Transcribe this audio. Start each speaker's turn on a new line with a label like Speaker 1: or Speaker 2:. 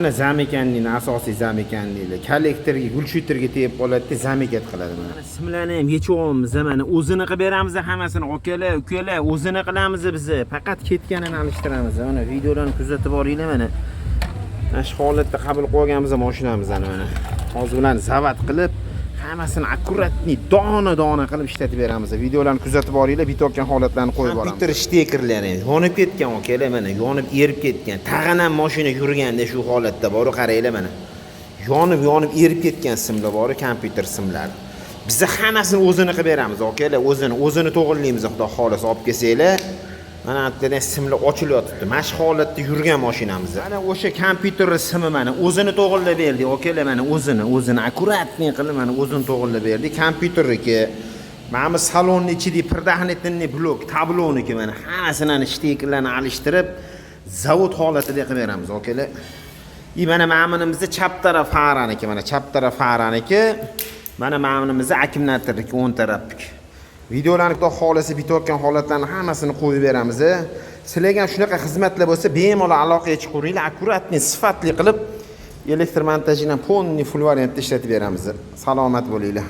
Speaker 1: Mana zamekanning asosiy zamekanliklar kollektorga, gulshiterga tegib qoladi, zamekat qiladi mana. Simlarni ham yechib olamiz, mana o'zini qilib beramiz hammasini. Akalar, ukalar, o'zini qilamiz biz. Faqat ketganini alishtiramiz. Mana videolarni kuzatib boringlar mana. Mana shu holatda qabul qilganmiz mashinamizni mana. Hozir bilan zavat qilib, hammasini akkuratni dona qilib ishlatib beramiz. Videolarni kuzatib boringlar, bitayotgan holatlarni qo'yib boramiz. Kompyuter stekerlari yonib ketgan akalar mana, yonib erib ketgan. Tag'in ham mashina yurganda shu holatda bor, qaranglar mana. Yonib erib ketgan simlar bor, kompyuter simlari. Biz hammasini o'zini qilib beramiz akalar, o'zini to'g'rilaymiz, xudo xolasa olib kelsanglar. Mana bittadan simlar ochilyapti. Mana shu holatda yurgan mashinamiz. Mana o'sha kompyuter simi mana o'zini to'g'rilab berdi. Okalar mana o'zini akkuratni qilib mana o'zini to'g'rilab berdi. Kompyuterniki, mana salonning ichidagi pirdaxnetni blok, tabloniki mana hammasini shtikerlarni alishtirib, zavod holatida qilib beramiz, okalar. Mana ma'munimizda chap taraf faraniki, mana chap taraf faraniki, mana ma'munimizda akkumulyatorniki o'ng tarafniki. Videolarni xudo xolasa bitayotgan holatlarni hammasini qo'yib beramiz. Sizlarga ham shunaqa xizmatlar bo'lsa, bemalol aloqaga chiqaveringlar, akkuratni, sifatli qilib elektr montajini polni full variantda ishlatib beramiz. Salomat bo'linglar.